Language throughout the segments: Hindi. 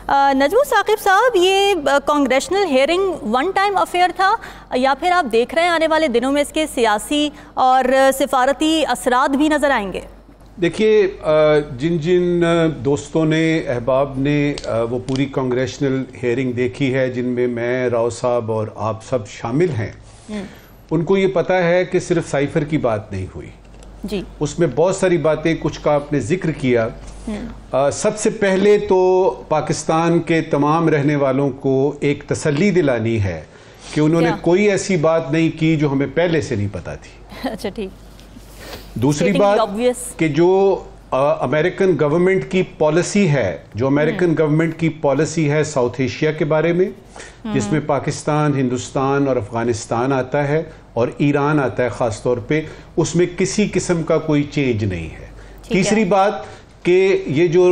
नजमू साकिब साहब, ये congressional hearing one time affair था या फिर आप देख रहे हैं आने वाले दिनों में इसके सियासी और सिफारती असरात भी नज़र आएंगे? देखिए, जिन जिन दोस्तों ने, अहबाब ने वो पूरी कांग्रेशनल हेयरिंग देखी है, जिनमें मैं, राव साहब और आप सब शामिल हैं, उनको ये पता है कि सिर्फ साइफर की बात नहीं हुई जी। उसमें बहुत सारी बातें, कुछ का आपने जिक्र किया। सबसे पहले तो पाकिस्तान के तमाम रहने वालों को एक तसल्ली दिलानी है कि उन्होंने कोई ऐसी बात नहीं की जो हमें पहले से नहीं पता थी। अच्छा, ठीक। दूसरी बात कि जो अमेरिकन गवर्नमेंट की पॉलिसी है, जो अमेरिकन गवर्नमेंट की पॉलिसी है साउथ एशिया के बारे में, जिसमें पाकिस्तान, हिंदुस्तान और अफगानिस्तान आता है और ईरान आता है ख़ास तौर पे, उसमें किसी किस्म का कोई चेंज नहीं है। तीसरी बात कि ये जो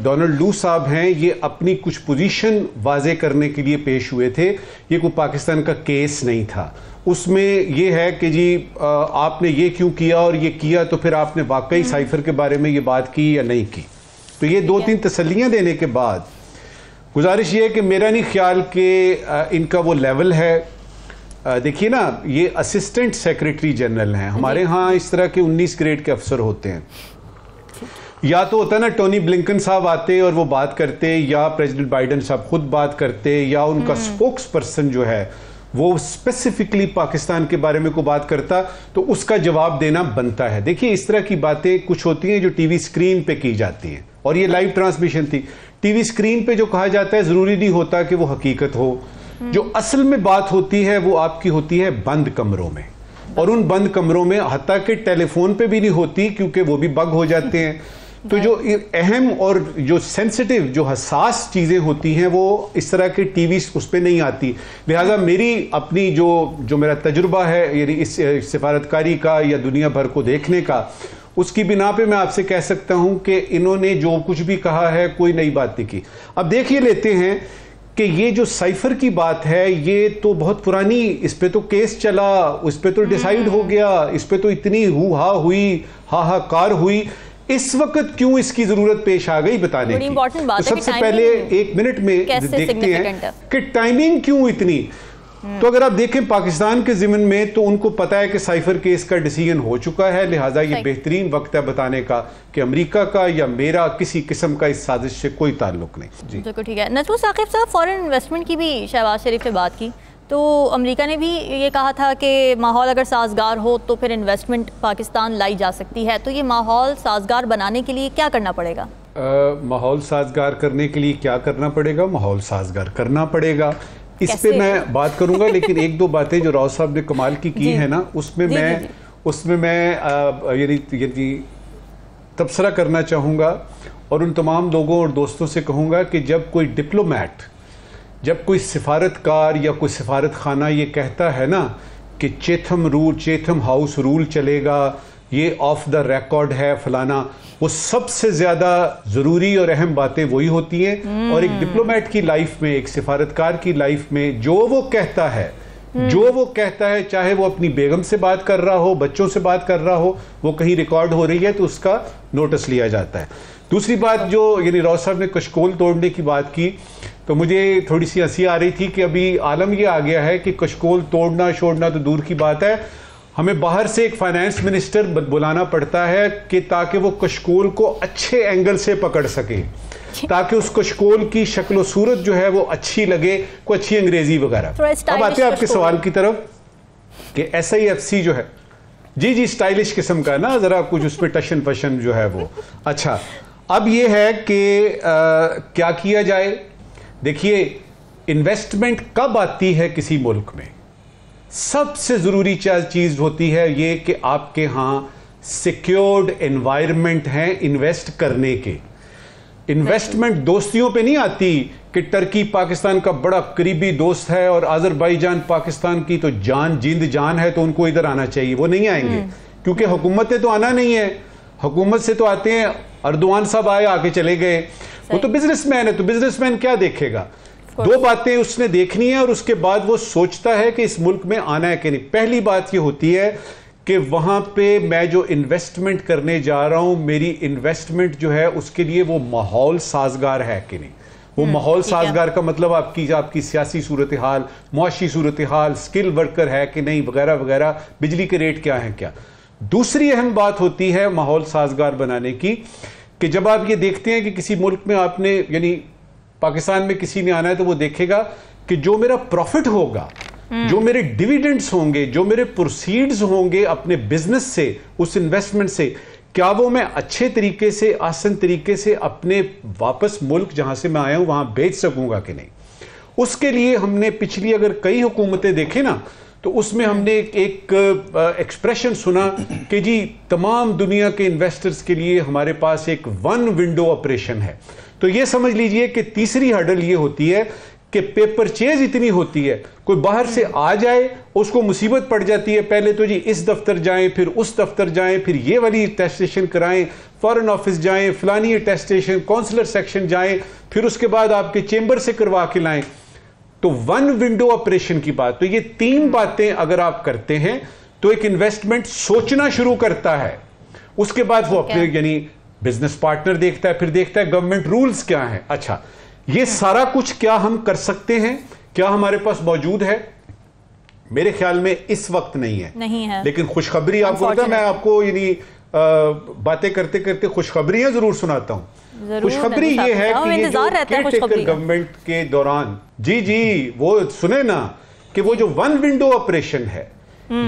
डोनाल्ड लू साहब हैं, ये अपनी कुछ पोजीशन वाजे करने के लिए पेश हुए थे। ये कोई पाकिस्तान का केस नहीं था। उसमें ये है कि जी आपने ये क्यों किया और ये किया, तो फिर आपने वाकई साइफर के बारे में ये बात की या नहीं की। तो ये दो तीन तसल्लियाँ देने के बाद गुजारिश ये है कि मेरा नहीं ख्याल कि इनका वो लेवल है। देखिए ना, ये असिस्टेंट सेक्रेटरी जनरल हैं हमारे यहाँ। इस तरह के 19 ग्रेड के अफसर होते हैं। या तो होता है ना, टोनी ब्लिंकन साहब आते और वो बात करते, या प्रेसिडेंट बाइडेन साहब खुद बात करते, या उनका स्पोक्स पर्सन जो है वो स्पेसिफिकली पाकिस्तान के बारे में को बात करता, तो उसका जवाब देना बनता है। देखिए, इस तरह की बातें कुछ होती हैं जो टीवी स्क्रीन पे की जाती हैं, और ये लाइव ट्रांसमिशन थी। टीवी स्क्रीन पे जो कहा जाता है जरूरी नहीं होता कि वो हकीकत हो। जो असल में बात होती है वो आपकी होती है बंद कमरों में, और उन बंद कमरों में हत्ता के टेलीफोन पे भी नहीं होती, क्योंकि वो भी बग हो जाते हैं। तो जो अहम और जो सेंसिटिव, जो हसास चीज़ें होती हैं, वो इस तरह के टीवी उस पर नहीं आती। लिहाजा मेरी अपनी जो मेरा तजुर्बा है, यानी इस सिफारतकारी का या दुनिया भर को देखने का, उसकी बिना पे मैं आपसे कह सकता हूं कि इन्होंने जो कुछ भी कहा है कोई नई बात नहीं की। अब देखिए लेते हैं कि ये जो साइफर की बात है, ये तो बहुत पुरानी, इस पे तो केस चला, उस पे तो डिसाइड हो गया, इस पे तो इतनी हु-हा हुई, हाहाकार हुई। इस वक्त क्यों इसकी जरूरत पेश आ गई बताने की? तो सबसे पहले 1 मिनट में देखते हैं कि टाइमिंग क्यों इतनी। तो अगर आप देखें पाकिस्तान के ज़िम्न में, तो उनको पता है कि साइफर केस का डिसीजन हो चुका है, लिहाजा ये बेहतरीन वक्त है बताने का कि अमेरिका का या मेरा किसी किस्म का इस साजिश से कोई ताल्लुक नहीं। जी बिल्कुल ठीक है। नजमू साकिब साहब, फॉरेन इन्वेस्टमेंट की भी शहबाज शरीफ से बात की, तो अमेरिका ने भी ये कहा था कि माहौल अगर साजगार हो तो फिर इन्वेस्टमेंट पाकिस्तान लाई जा सकती है। तो ये माहौल साजगार बनाने के लिए क्या करना पड़ेगा? माहौल साजगार करने के लिए क्या करना पड़ेगा? माहौल साजगार करना पड़ेगा। इस पे मैं बात करूंगा, लेकिन एक दो बातें जो राव साहब ने कमाल की है ना, उसमें मैं यदि तबसरा करना चाहूँगा और उन तमाम लोगों और दोस्तों से कहूँगा कि जब कोई डिप्लोमैट, जब कोई सिफारतकार या कोई सिफारत खाना ये कहता है ना कि चेथम हाउस रूल चलेगा, ये ऑफ द रिकॉर्ड है फलाना, वो सबसे ज़्यादा ज़रूरी और अहम बातें वही होती हैं। और एक डिप्लोमेट की लाइफ में, एक सिफारतकार की लाइफ में जो वो कहता है, चाहे वो अपनी बेगम से बात कर रहा हो, बच्चों से बात कर रहा हो, वो कहीं रिकॉर्ड हो रही है तो उसका नोटिस लिया जाता है। दूसरी बात, जो यानी राव साहब ने कशकोल तोड़ने की बात की, तो मुझे थोड़ी सी हंसी आ रही थी कि अभी आलम ये आ गया है कि कशकोल तोड़ना छोड़ना तो दूर की बात है, हमें बाहर से एक फाइनेंस मिनिस्टर बुलाना पड़ता है कि ताकि वो कशकोल को अच्छे एंगल से पकड़ सके, ताकि उस कशकोल की शक्ल सूरत जो है वो अच्छी लगे, कोई अच्छी अंग्रेजी वगैरह। अब आते हैं आपके सवाल की तरफ कि SIFC जो है, जी स्टाइलिश किस्म का ना, जरा कुछ उस पर टशन पशन जो है वो। अच्छा, अब ये है कि क्या किया जाए। देखिए, इन्वेस्टमेंट कब आती है किसी मुल्क में? सबसे ज़रूरी चीज़ होती है ये कि आपके यहाँ सिक्योर्ड एनवायरनमेंट हैं इन्वेस्ट करने के। इन्वेस्टमेंट दोस्तियों पे नहीं आती कि टर्की पाकिस्तान का बड़ा करीबी दोस्त है और अजरबैजान पाकिस्तान की तो जिंद जान है, तो उनको इधर आना चाहिए। वो नहीं आएंगे, क्योंकि हुकूमत ने तो आना नहीं है। हुकूमत से तो आते हैं, अर्दवान साहब आए, आके चले गए, वो तो बिजनेसमैन है, तो बिजनेसमैन क्या देखेगा? दो बातें उसने देखनी है और उसके बाद वो सोचता है कि इस मुल्क में आना है कि नहीं। पहली बात ये होती है कि वहां पे मैं जो इन्वेस्टमेंट करने जा रहा हूं, मेरी इन्वेस्टमेंट जो है उसके लिए वो माहौल साजगार है कि नहीं। वो माहौल साजगार का मतलब आपकी सियासी सूरत हाल, मुआशी सूरत हाल, स्किल वर्कर है कि नहीं, वगैरह वगैरह, बिजली के रेट क्या हैं क्या। दूसरी अहम बात होती है माहौल साजगार बनाने की कि जब आप ये देखते हैं कि किसी मुल्क में आपने, यानी पाकिस्तान में किसी ने आना है, तो वो देखेगा कि जो मेरा प्रॉफिट होगा, जो मेरे डिविडेंड्स होंगे, जो मेरे प्रोसीड्स होंगे अपने बिजनेस से, उस इन्वेस्टमेंट से, क्या वो मैं अच्छे तरीके से, आसान तरीके से अपने वापस मुल्क जहां से मैं आया हूं वहां बेच सकूंगा कि नहीं। उसके लिए हमने पिछली अगर कई हुकूमतें देखें ना, तो उसमें हमने एक एक्सप्रेशन सुना कि जी तमाम दुनिया के इन्वेस्टर्स के लिए हमारे पास एक वन विंडो ऑपरेशन है। तो ये समझ लीजिए कि तीसरी हर्डल ये होती है कि पेपर चेज इतनी होती है, कोई बाहर से आ जाए उसको मुसीबत पड़ जाती है, पहले तो जी इस दफ्तर जाएं, फिर उस दफ्तर जाएं, फिर ये वाली अटेस्टेशन कराएं, फॉरेन ऑफिस जाएं, फलानी अटेस्टेशन, काउंसलर सेक्शन जाएं, फिर उसके बाद आपके चेंबर से करवा के लाएं। तो वन विंडो ऑपरेशन की बात, तो ये तीन बातें अगर आप करते हैं तो एक इन्वेस्टमेंट सोचना शुरू करता है। उसके बाद वो अपने यानी बिजनेस पार्टनर देखता है, फिर देखता है गवर्नमेंट रूल्स क्या हैं। अच्छा, ये सारा कुछ क्या हम कर सकते हैं, क्या हमारे पास मौजूद है? मेरे ख्याल में इस वक्त नहीं है। लेकिन खुशखबरी आपको पता, मैं आपको यानी बातें करते करते खुशखबरियां जरूर सुनाता हूं। खुशखबरी ये है कि ये जो केयरटेकर गवर्नमेंट के दौरान, जी वो सुने ना, कि वो जो वन विंडो ऑपरेशन है,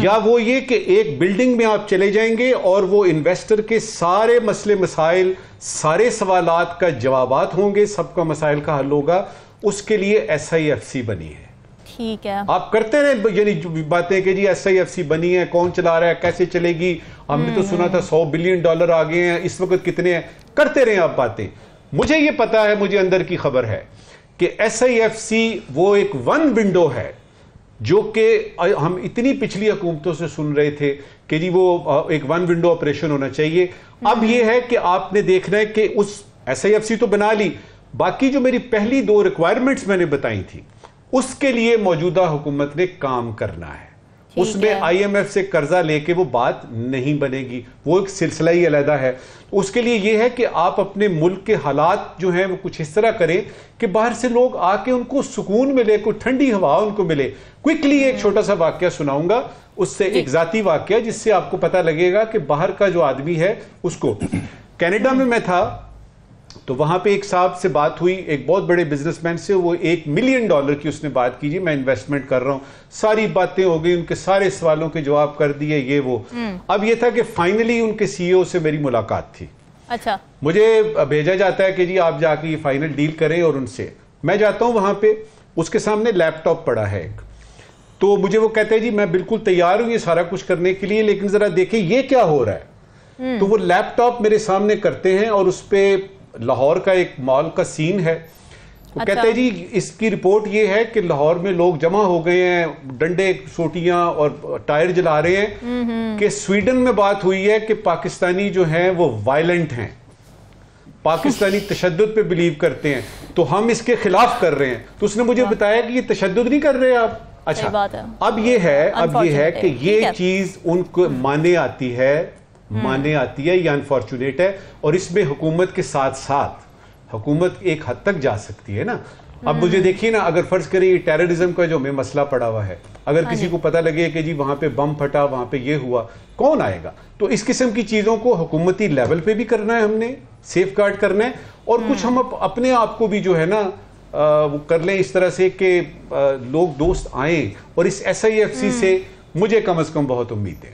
या वो ये कि एक बिल्डिंग में आप चले जाएंगे और वो इन्वेस्टर के सारे मसले मसाइल, सारे सवालात का जवाबात होंगे, सबका मसाइल का हल होगा। उसके लिए SIFC बनी है। ठीक है, आप करते रहे यानी बातें कि जी SIFC बनी है, कौन चला रहा है, कैसे चलेगी, हमने तो सुना था $100 बिलियन आ गए हैं, इस वक्त कितने हैं, करते रहे आप बातें। मुझे ये पता है, मुझे अंदर की खबर है कि SIFC वो एक वन विंडो है जो कि हम इतनी पिछली हुकूमतों से सुन रहे थे कि जी वो एक वन विंडो ऑपरेशन होना चाहिए। अब ये है कि आपने देखना है कि उस SIFC तो बना ली, बाकी जो मेरी पहली 2 रिक्वायरमेंट्स मैंने बताई थी, उसके लिए मौजूदा हुकूमत ने काम करना है। उसमें IMF से कर्जा लेके वो बात नहीं बनेगी, वो एक सिलसिला ही अलग है। उसके लिए ये है कि आप अपने मुल्क के हालात जो हैं वो कुछ इस तरह करें कि बाहर से लोग आके उनको सुकून मिले, कोई ठंडी हवा उनको मिले। क्विकली एक छोटा सा वाक्य सुनाऊंगा, उससे एक जाती वाक्य, जिससे आपको पता लगेगा कि बाहर का जो आदमी है उसको। कनाडा में मैं था, तो वहां पे एक साहब से बात हुई, एक बहुत बड़े बिजनेसमैन से, वो $1 मिलियन की उसने बात की, जी मैं इन्वेस्टमेंट कर रहा हूं, सारी बातें हो गई, उनके सारे सवालों के जवाब कर दिए, ये वो। अब ये था कि फाइनली उनके CEO से मेरी मुलाकात थी। अच्छा, मुझे भेजा जाता है कि जी आप जाके ये फाइनल डील करें, और उनसे मैं जाता हूं वहां पे, उसके सामने लैपटॉप पड़ा है एक, तो मुझे वो कहते हैं जी मैं बिल्कुल तैयार हूं ये सारा कुछ करने के लिए, लेकिन जरा देखें ये क्या हो रहा है। तो वो लैपटॉप मेरे सामने करते हैं और उस पर लाहौर का एक मॉल का सीन है। वो कहते हैं जी इसकी रिपोर्ट ये है कि लाहौर में लोग जमा हो गए हैं, डंडे सोटियां और टायर जला रहे हैं, कि स्वीडन में बात हुई है कि पाकिस्तानी जो हैं वो वायलेंट हैं, पाकिस्तानी तशद्दुद पे बिलीव करते हैं, तो हम इसके खिलाफ कर रहे हैं। तो उसने मुझे बताया कि ये तशद्दुद नहीं कर रहे आप। अच्छा, अब ये है कि ये चीज उनको माने आती है, ये अनफॉर्चुनेट है, और इसमें हुकूमत के साथ साथ हुकूमत एक हद तक जा सकती है ना। अब मुझे देखिए ना, अगर फर्ज करें ये टेररिज्म का जो हमें मसला पड़ा हुआ है, अगर किसी को पता लगे कि जी वहां पे बम फटा, वहां पे ये हुआ, कौन आएगा? तो इस किस्म की चीजों को हुकूमती लेवल पे भी करना है, हमने सेफ गार्ड करना है, और कुछ हम अपने आप को भी जो है ना वो कर लें इस तरह से कि लोग दोस्त आए, और इस SIFC से मुझे कम से कम बहुत उम्मीद है।